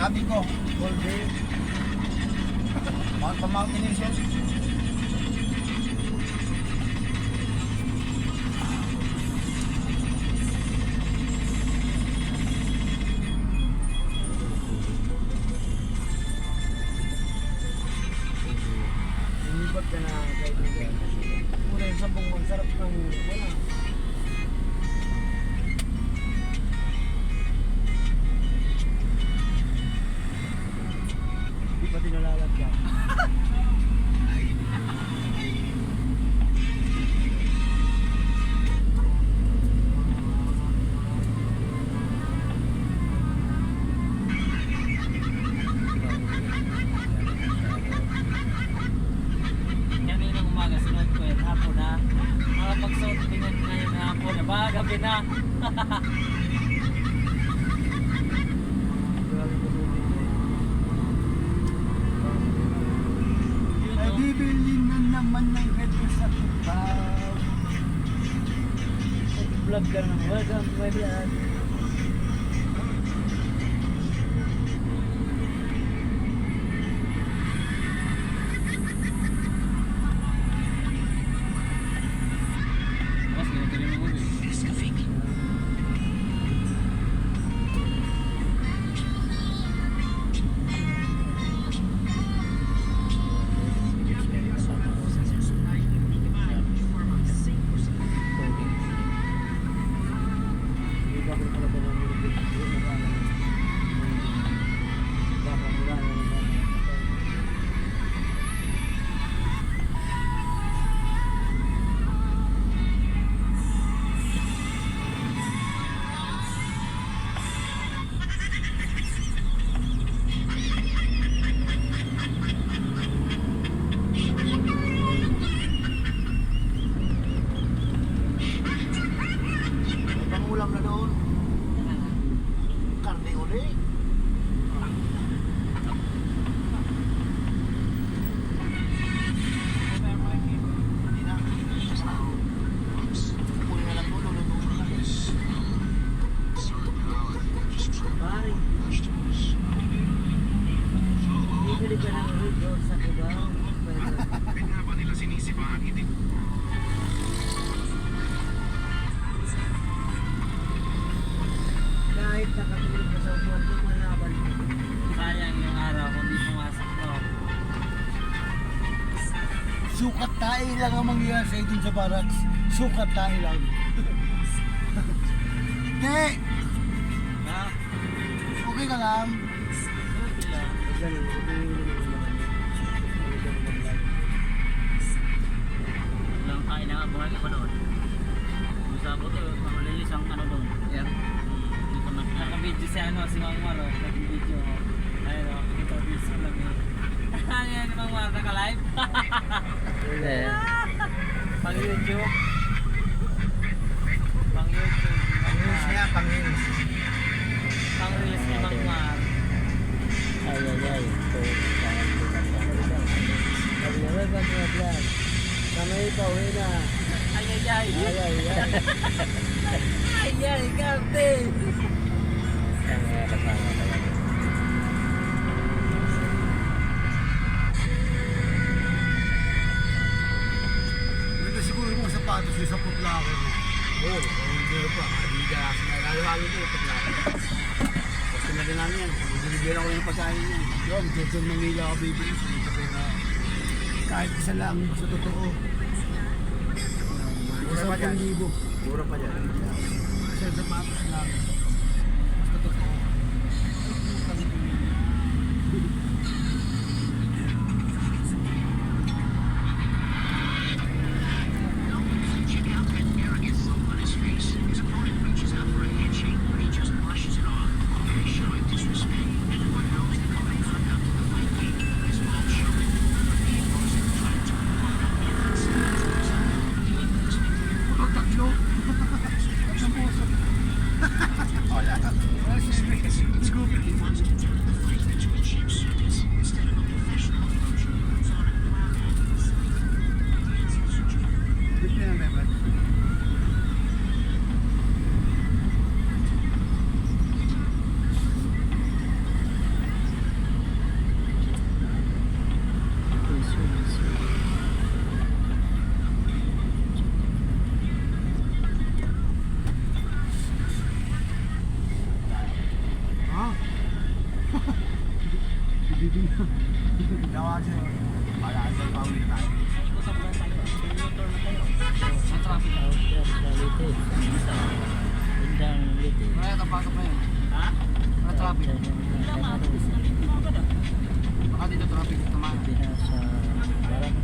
Sabi ko, Golbe. Pamangkin siya. Lumipad ka na kaibigan. Muna yung sabong magsarap ng wala. Hindi pa tinalalagyan. Kaninang umaga sunod ko yun, hapon na. Makapagsuot din yun ngayon hapon na ba? Gabi na. Yun, no? Bibili na naman ng headset sa tubaw. Vlog ka naman. Welcome to my vlog. Mas ganito rin ang uwi. Hindi ba ako talaga ng mga baka mula na naman. Pangulam na doon. Karne uli. Hindi na. Kunin na lang ulo. Lulutuin na lang. Pare. Bibili ka ng rig sa Cubao. Kahit nakatulog ka sa upuan mo, malaban mo. Sayang yung araw kung di pumasok to. Sukat tayo lang ang mangyayari sa'yo dun sa barracks. Sukat tayo lang. Hindi! Ha? Okay ka lang. Okay lang. Lang kain na buhay ko pa doon. Gusto ko to, makulilis ang ano doon. Yan. Dito na. Naka-video si ano, si Mang Maro. Nag-video. Ayun o, interview sa lang yun. Ano yan, Mang Maro, naka-live? Hindi. Pang YouTube. Pang YouTube. Pang-news niya, pang-news. Pang release ni Mang Maro. Ay, ito. Welcome to my vlog. Kamay pa, uwi na. Ay, ay, ay. Ay, ay, ay. Ay, ay, Captain. Yan, kasama talaga. Ganda siguro yung mga sapatos yung sa putlaki mo. Oo, hindi pa. Adidas. Lalo-lalo ko yung paglakan. Gusto na din namin yan. Binibigyan ko yung pagkain niya. Yun, dito Manila ka bibili. Sunod ka na kahit isa lang sa totoo. Mura pa dyan. 10,000. Mura pa dyan. Isa sapatos lang. Sa totoo. Gawa siya. Para sa pauwi tayo. Ikot na tayo. Motor na tayo. Sa traffic. Kaya tapasok na yun. Ha? Para traffic. Wala maalis. Nandito na agad ah. Baka dito traffic sa tamaan.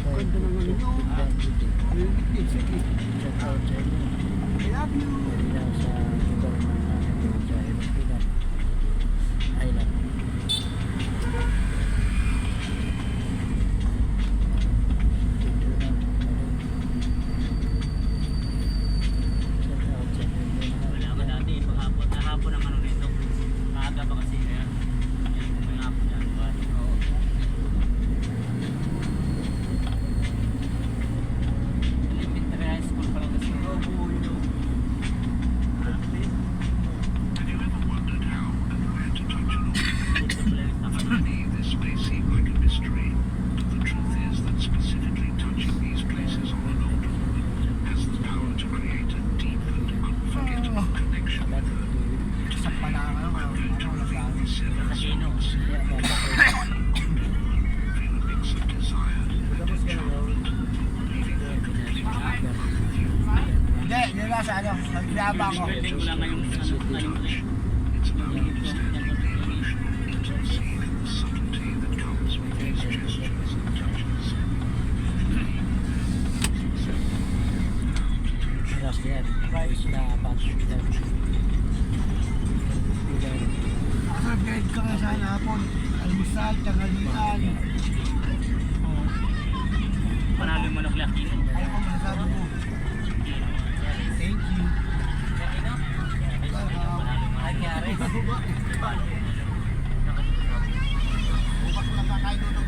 Kwento ng ano nyo. Sige. I love you. Wala ako dati. Paghapon. Nahapon ang ano nito. Maaga pa kasi. Kaya. Yan. May hapon yan. Oo. Elementary high school pa lang kasi. Oo, buo yun. Many, this may seem like a mystery, but the truth is that specifically touching these places on an older has the power to create a deep and unforgettable connection with them. Sa panahon ano naglaan. Sa Kino. Feel a mix of desire Tapos ka na daw. Hindi, yun nga sa ano. Nagbiyaba ako. Building ko lang ngayong ano, ngayong trip. It's about understanding the emotion intimacy and the subtlety that comes with these gestures and touches. Nakasarapid ka nga sana hapon. Almusal, tanghalian. Oh, Panalo yung manok lang Kino. ayaw ko masasabi mo. Thank you. Kino? Ay, kaya rin. Bukas ko lang kakain doon